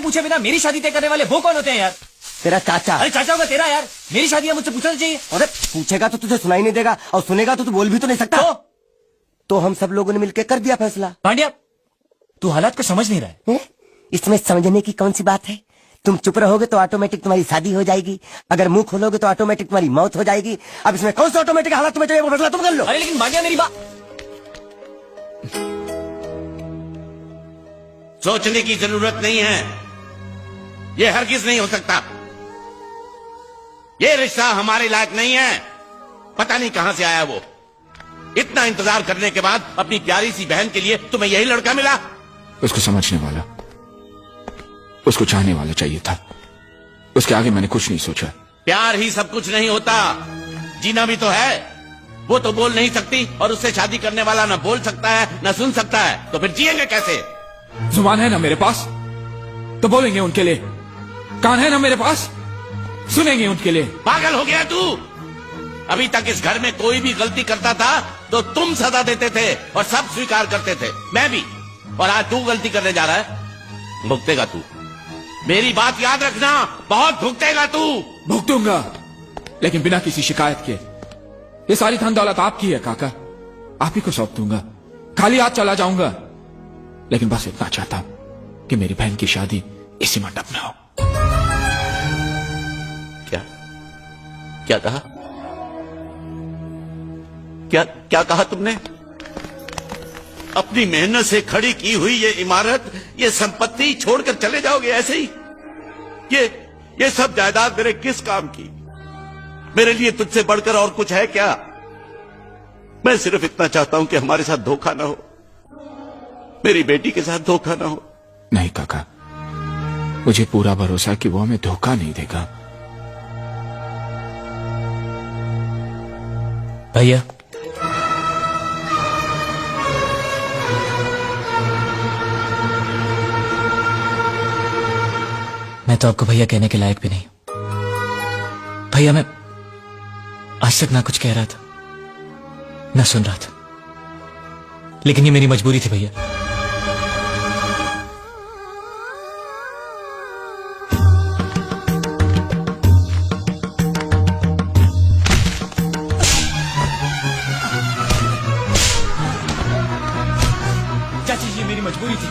पूछे बिना मेरी शादी तय करने वाले वो कौन होते हैं यार? तेरा चाचा। अरे चाचा होगा तेरा यार, मेरी शादी है मुझसे पूछना चाहिए। अरे पूछेगा तो तुझे सुनाई नहीं देगा, और सुनेगा तो तू बोल भी तो नहीं सकता। तो हम सब लोगों ने मिलकर कर दिया फैसला। पांड्या, तू हालात को समझ नहीं रहा है। इसमें समझने की कौन सी बात है? तुम चुप रहोगे तो ऑटोमेटिक तुम्हारी शादी हो जाएगी, अगर मुंह खोलोगे तो ऑटोमेटिक तुम्हारी मौत हो जाएगी। अब इसमें कौन सा ऑटोमेटिक हालात तुम्हें चाहिए वो फैसला तुम कर लो। अरे लेकिन पांड्या मेरी बात। सोचने की जरूरत नहीं है, ये हरगिज नहीं हो सकता। ये रिश्ता हमारे लायक नहीं है। पता नहीं कहां से आया वो। इतना इंतजार करने के बाद अपनी प्यारी सी बहन के लिए तुम्हें यही लड़का मिला? उसको समझने वाला, उसको चाहने वाला चाहिए था। उसके आगे मैंने कुछ नहीं सोचा। प्यार ही सब कुछ नहीं होता, जीना भी तो है। वो तो बोल नहीं सकती और उससे शादी करने वाला ना बोल सकता है ना सुन सकता है, तो फिर जिएंगे कैसे? जुबान है ना मेरे पास तो बोलेंगे उनके लिए, कान है ना मेरे पास सुनेंगे उनके लिए। पागल हो गया तू? अभी तक इस घर में कोई भी गलती करता था तो तुम सजा देते थे और सब स्वीकार करते थे, मैं भी। और आज तू गलती करने जा रहा है, भुगतेगा तू। मेरी बात याद रखना, बहुत भुगतेगा तू। भुगतूंगा, लेकिन बिना किसी शिकायत के। ये सारी धन दौलत आपकी है काका, आप ही को सौंप दूंगा। खाली हाथ चला जाऊंगा, लेकिन बस इतना चाहता हूं कि मेरी बहन की शादी इसी मंडप में हो। क्या कहा? क्या कहा तुमने? अपनी मेहनत से खड़ी की हुई ये इमारत, ये संपत्ति छोड़कर चले जाओगे ऐसे ही? ये सब जायदाद मेरे किस काम की? मेरे लिए तुझसे बढ़कर और कुछ है क्या? मैं सिर्फ इतना चाहता हूं कि हमारे साथ धोखा ना हो, मेरी बेटी के साथ धोखा ना हो। नहीं काका, मुझे पूरा भरोसा कि वो हमें धोखा नहीं देगा। भैया, मैं तो आपको भैया कहने के लायक भी नहीं हूं। भैया मैं आज तक ना कुछ कह रहा था ना सुन रहा था, लेकिन ये मेरी मजबूरी थी भैया। चाची ये मेरी मजबूरी थी।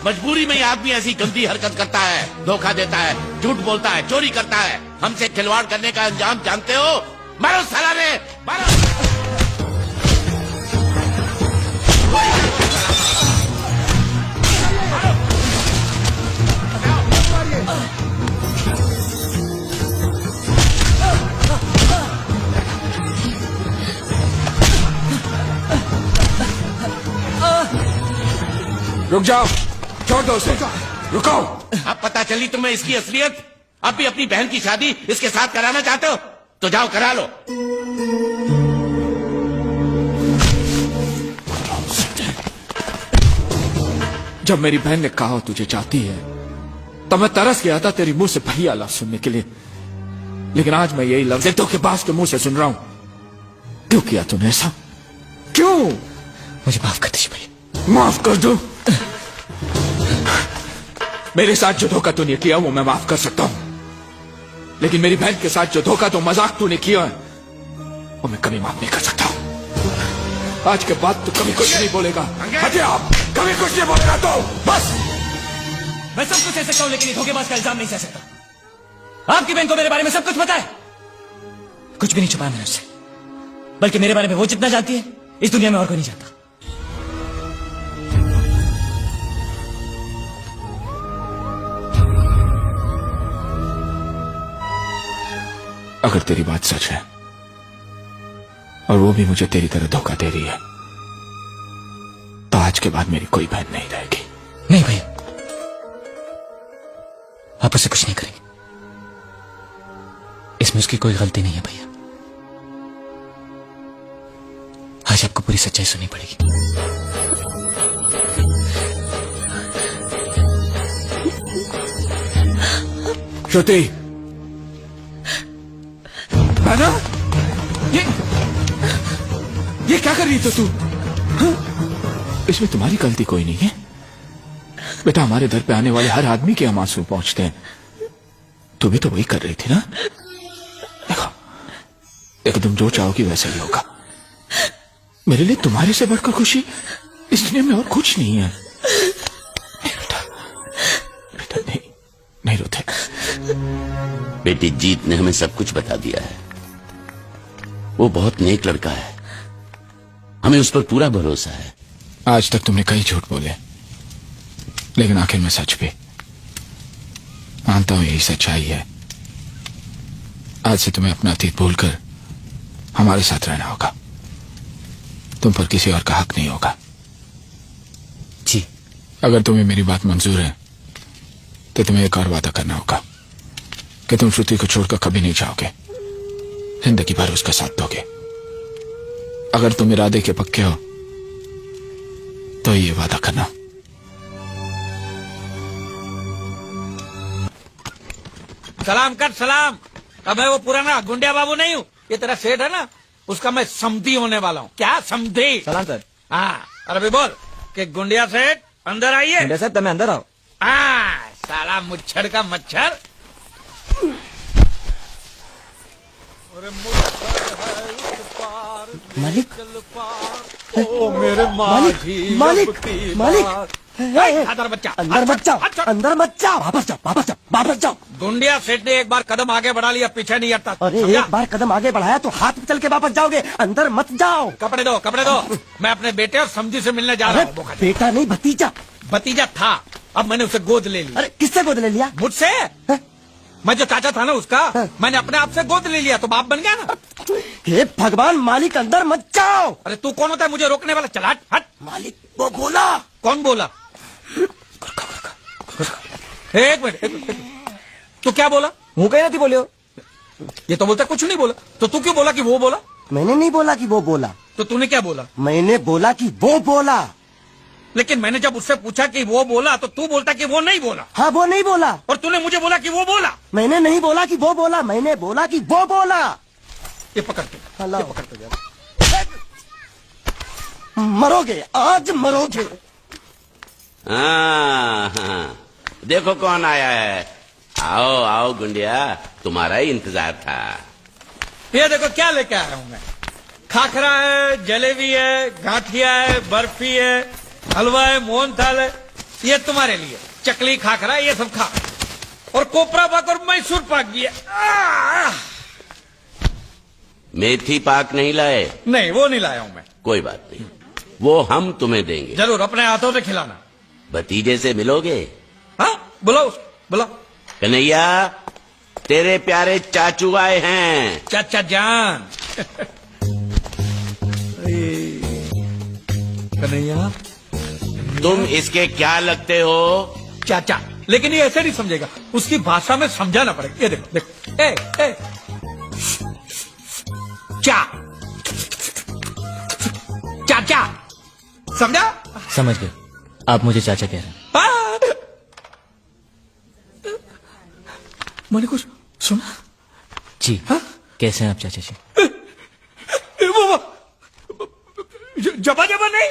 मजबूरी में आदमी ऐसी गंदी हरकत करता है, धोखा देता है, झूठ बोलता है, चोरी करता है। हमसे खिलवाड़ करने का अंजाम जानते हो? मारो साला रे, मारो। रुक जाओ, छोड़ दो उसे, रुको। अब पता चली तुम्हें इसकी असलियत। अब भी अपनी बहन की शादी इसके साथ कराना चाहते हो तो जाओ करा लो। जब मेरी बहन ने कहा तुझे चाहती है तब मैं तरस गया था तेरी मुंह से भैया लफ्ज सुनने के लिए, लेकिन आज मैं यही लफ्ज धोखेबाज के मुंह से सुन रहा हूं। क्यों किया तूने ऐसा? क्यों? मुझे माफ कर दीजिए भैया। माफ कर दो? मेरे साथ जो धोखा तूने किया वो मैं माफ कर सकता हूं, लेकिन मेरी बहन के साथ जो धोखा तो मजाक तूने किया है वो मैं कभी माफ नहीं कर सकता। आज के बाद तू कभी कुछ नहीं बोलेगा। हटे आप, कभी कुछ नहीं बोलेगा तो बस। मैं सब कुछ सह सकता हूं, लेकिन ये धोखेबाज का इल्जाम नहीं सह सकता। आपकी बहन को मेरे बारे में सब कुछ पता है, कुछ भी नहीं छुपाया मैंने उससे। बल्कि मेरे बारे में वो जितना जानती है इस दुनिया में और कोई नहीं जानता। अगर तेरी बात सच है और वो भी मुझे तेरी तरह धोखा दे रही है तो आज के बाद मेरी koई बहन नहीं रहेगी। नहीं भैया, आप उससे कुछ नहीं करेंगे, इसमें उसकी कोई गलती नहीं है भैया। आज आपको पूरी सच्चाई सुननी पड़ेगी। श्रुति, है ना? ये क्या कर रही तो तू? हाँ? इसमें तुम्हारी गलती कोई नहीं है, बेटा, हमारे दर पे आने वाले हर आदमी के हम आंसू पहुंचते हैं। तू भी तो वही कर रही थी ना? देखो देखो, तुम जो चाहोगी वैसा ही होगा। मेरे लिए तुम्हारे से बढ़कर खुशी इस दुनिया में और कुछ नहीं है। बेटा बेटा, नहीं नहीं रोते। बेटी, जीत ने हमें सब कुछ बता दिया है। वो बहुत नेक लड़का है, हमें उस पर पूरा भरोसा है। आज तक तुमने कई झूठ बोले, लेकिन आखिर में सच भी। मानता हूं यही सच्चाई है। आज से तुम्हें अपना अतीत भूलकर हमारे साथ रहना होगा। तुम पर किसी और का हक नहीं होगा। जी। अगर तुम्हें मेरी बात मंजूर है तो तुम्हें एक और वादा करना होगा कि तुम श्रुति को छोड़कर कभी नहीं जाओगे, जिंदगी भर उसका साथ दोगे। अगर तुम इरादे के पक्के हो तो ये वादा करना। सलाम कर सलाम। अब मैं वो पुराना गुंडिया बाबू नहीं हूँ, ये तेरा सेठ है ना, उसका मैं समधी होने वाला हूँ। क्या समधी? सलाम सर। हाँ, और अभी बोल कि गुंडिया सेठ अंदर आइए। साहब તમે અંદર આવો। साला मुच्छर का मच्छर। मालिक ओ मेरे मालिक मालिक मालिक खादर बच्चा, अंदर मत जाओ, अंदर मत जाओ, वापस जाओ, वापस जाओ, वापस जाओ। गुंडिया सेठ ने एक बार कदम आगे बढ़ा लिया, पीछे नहीं हटता। अरे समझा? एक बार कदम आगे बढ़ाया तो हाथ पे चल के वापस जाओगे, अंदर मत जाओ। कपड़े दो, कपड़े दो। मैं अपने बेटे और समझी से मिलने जा अरे रहा हूँ। बोका जी। बेटा नहीं, भतीजा। भतीजा था, अब मैंने उसे गोद ले लिया। अरे किससे गोद ले लिया? मुझसे? हैं? मैं जो चाचा था ना उसका, मैंने अपने आप से गोद ले लिया तो बाप बन गया ना। हे भगवान, मालिक अंदर मत जाओ। अरे तू कौन होता है मुझे रोकने वाला? चला हट, हट। मालिक वो बोला। कौन बोला? एक मिनट, एक मिनट। तू क्या बोला? હું કઈ નથી બોલ્યો। ये तो बोलता कुछ नहीं बोला, तो तू क्यों बोला कि वो बोला? मैंने नहीं बोला कि वो बोला, तो तूने क्या बोला? मैंने बोला कि वो बोला। लेकिन मैंने जब उससे पूछा कि वो बोला तो तू बोलता कि वो नहीं बोला, हाँ वो नहीं बोला। और तूने मुझे बोला कि वो बोला। मैंने नहीं बोला कि वो बोला, मैंने बोला कि वो बोला। ये पकड़ के, अल्लाह पकड़ तो मरोगे, आज मरोगे। हाँ, देखो कौन आया है। आओ आओ गुंडिया, तुम्हारा ही इंतजार था। ये देखो क्या लेके आया हूँ मैं। खाखरा है, जलेबी है, गाठिया है, बर्फी है, हलवा है, मोहनथाल है। ये तुम्हारे लिए चकली, खाखरा, ये सब खा। और कोपरा पाक और मैसूर पाक भी है। मेथी पाक नहीं लाए? नहीं, वो नहीं लाया हूँ मैं। कोई बात नहीं, वो हम तुम्हें देंगे। जरूर, अपने हाथों से खिलाना। भतीजे से मिलोगे? हाँ, बुलाओ बुलाओ। कन्हैया, तेरे प्यारे चाचू आए हैं। चाचा जान। कन्हैया, तुम इसके क्या लगते हो? चाचा। लेकिन ये ऐसे नहीं समझेगा, उसकी भाषा में समझाना पड़ेगा। ये देखो देखो, ए चा चाचा, समझा? समझ गए। आप मुझे चाचा कह रहे हैं। मैंने कुछ सुना? जी। हाँ? कैसे हैं आप चाचा जी? जबा जबा नहीं।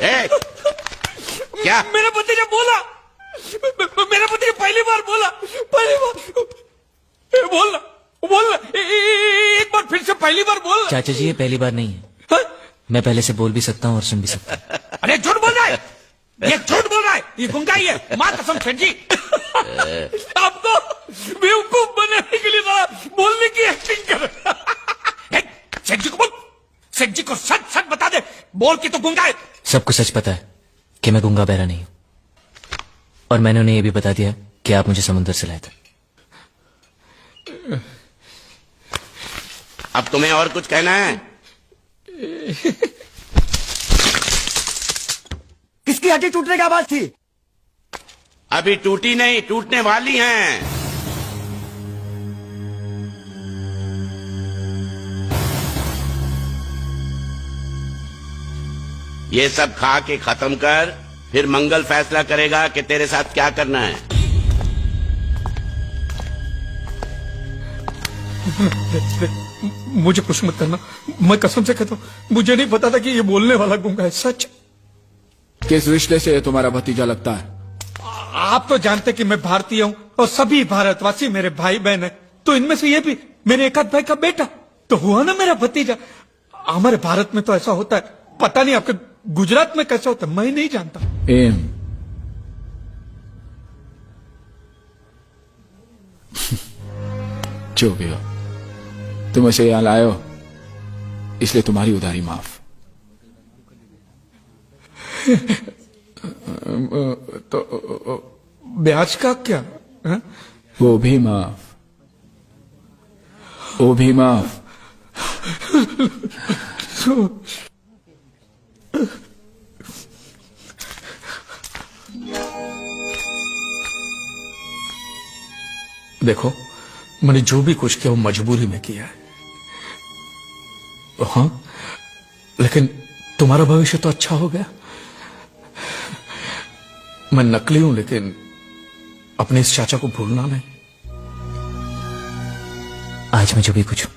क्या? मेरा भतीजा बोला, मेरा भतीजा पहली बार बोला, पहली बार बोलना बोलना, एक बार फिर से पहली बार बोलना। चाचा जी ये पहली बार नहीं है। हाँ? मैं पहले से बोल भी सकता हूँ और सुन भी सकता हूँ। अरे झूठ बोल रहा है, ये झूठ बोल रहा है, ये गुंगा ही है। मां कसम सेठ जी, आपको बेवकूफ बनाने के लिए जरा बोलने की एक्टिंग कर। सेठ जी को बोल, सेठ जी को सच सच बता दे, बोल के तो गुंगा है। सबको सच पता है कि मैं गुंगा बहरा नहीं हूँ, और मैंने उन्हें ये भी बता दिया कि आप मुझे समुद्र से लाए थे। अब तुम्हें और कुछ कहना है? किसकी हड्डी टूटने की आवाज थी? अभी टूटी नहीं, टूटने वाली हैं। ये सब खा के खत्म कर, फिर मंगल फैसला करेगा कि तेरे साथ क्या करना है। मुझे कुछ मत करना, मैं कसम से कहता हूं, मुझे नहीं पता था कि ये बोलने वाला गुंगा है। सच। किस रिश्ते से तुम्हारा भतीजा लगता है? आप तो जानते कि मैं भारतीय हूँ और सभी भारतवासी मेरे भाई बहन है, तो इनमें से ये भी मेरे एक आध भाई का बेटा तो हुआ ना मेरा भतीजा। हमारे भारत में तो ऐसा होता है, पता नहीं आपके गुजरात में कैसा होता है, मैं नहीं जानता। एम जो भी हो, तुम उसे यहां लाए हो इसलिए तुम्हारी उधारी माफ। तो ब्याज का क्या है? वो भी माफ, वो भी माफ। देखो, मैंने जो भी कुछ किया वो मजबूरी में किया है, हाँ, लेकिन तुम्हारा भविष्य तो अच्छा हो गया। मैं नकली हूं लेकिन अपने इस चाचा को भूलना नहीं। आज मैं जो भी कुछ हूं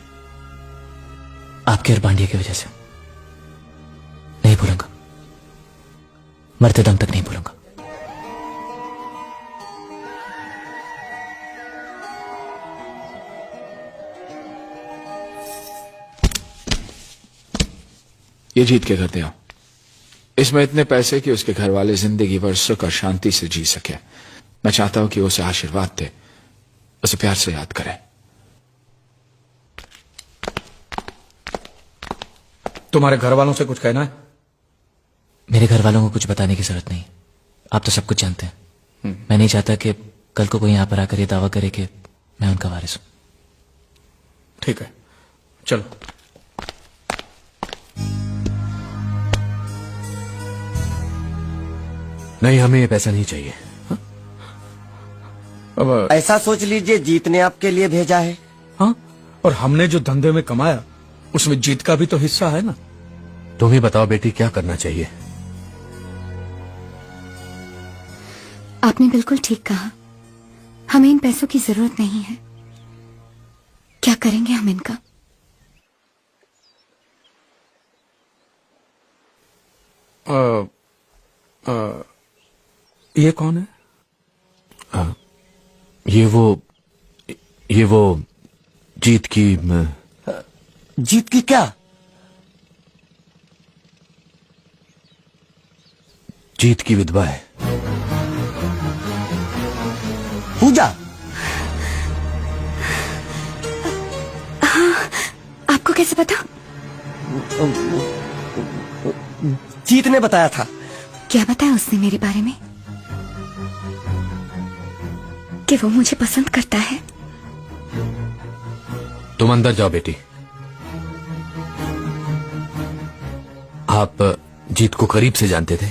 आपके और पांड्या की वजह से नहीं भूलूंगा, मरते दम तक नहीं भूलूंगा। ये जीत के घर दे आओ। इसमें इतने पैसे कि उसके घर वाले जिंदगी भर सुख और शांति से जी सके। मैं चाहता हूं कि उसे आशीर्वाद दे, उसे प्यार से याद करे। तुम्हारे घर वालों से कुछ कहना है? मेरे घर वालों को कुछ बताने की जरूरत नहीं, आप तो सब कुछ जानते हैं। मैं नहीं चाहता कि कल को कोई यहां पर आकर ये दावा करे कि मैं उनका वारिस हूं। ठीक है, चलो। नहीं, हमें ये पैसा नहीं चाहिए। अब ऐसा सोच लीजिए जीत ने आपके लिए भेजा है। हाँ, और हमने जो धंधे में कमाया उसमें जीत का भी तो हिस्सा है ना। तुम ही बताओ बेटी, क्या करना चाहिए? आपने बिल्कुल ठीक कहा, हमें इन पैसों की जरूरत नहीं है। क्या करेंगे हम इनका? ये कौन है? ये वो जीत की जीत की क्या? जीत की विधवा है। पूजा? आपको कैसे पता? जीत ने बताया था। क्या बताया उसने मेरे बारे में? कि वो मुझे पसंद करता है। तुम अंदर जाओ बेटी। आप जीत को करीब से जानते थे?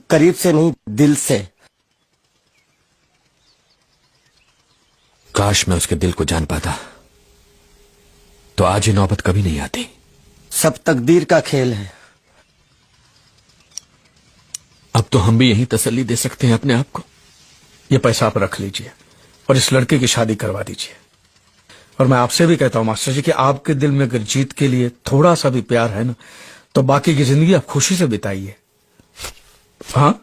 करीब से नहीं, दिल से। काश मैं उसके दिल को जान पाता, तो आज ये नौबत कभी नहीं आती। सब तकदीर का खेल है। अब तो हम भी यही तसल्ली दे सकते हैं अपने आप को। ये पैसा आप रख लीजिए और इस लड़के की शादी करवा दीजिए। और मैं आपसे भी कहता हूं मास्टर जी कि आपके दिल में अगर जीत के लिए थोड़ा सा भी प्यार है ना, तो बाकी की जिंदगी आप खुशी से बिताइए। हाँ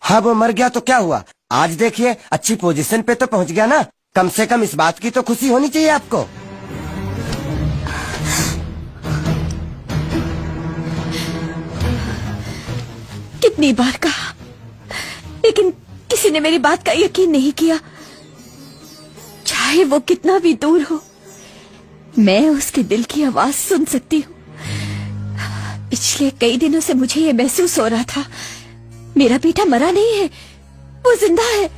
हाँ, वो मर गया तो क्या हुआ? आज देखिए अच्छी पोजीशन पे तो पहुंच गया ना। कम से कम इस बात की तो खुशी होनी चाहिए आपको। कितनी बार कहा, लेकिन किसी ने मेरी बात का यकीन नहीं किया। चाहे वो कितना भी दूर हो, मैं उसके दिल की आवाज सुन सकती हूँ। पिछले कई दिनों से मुझे ये महसूस हो रहा था, मेरा बेटा मरा नहीं है, वो जिंदा है।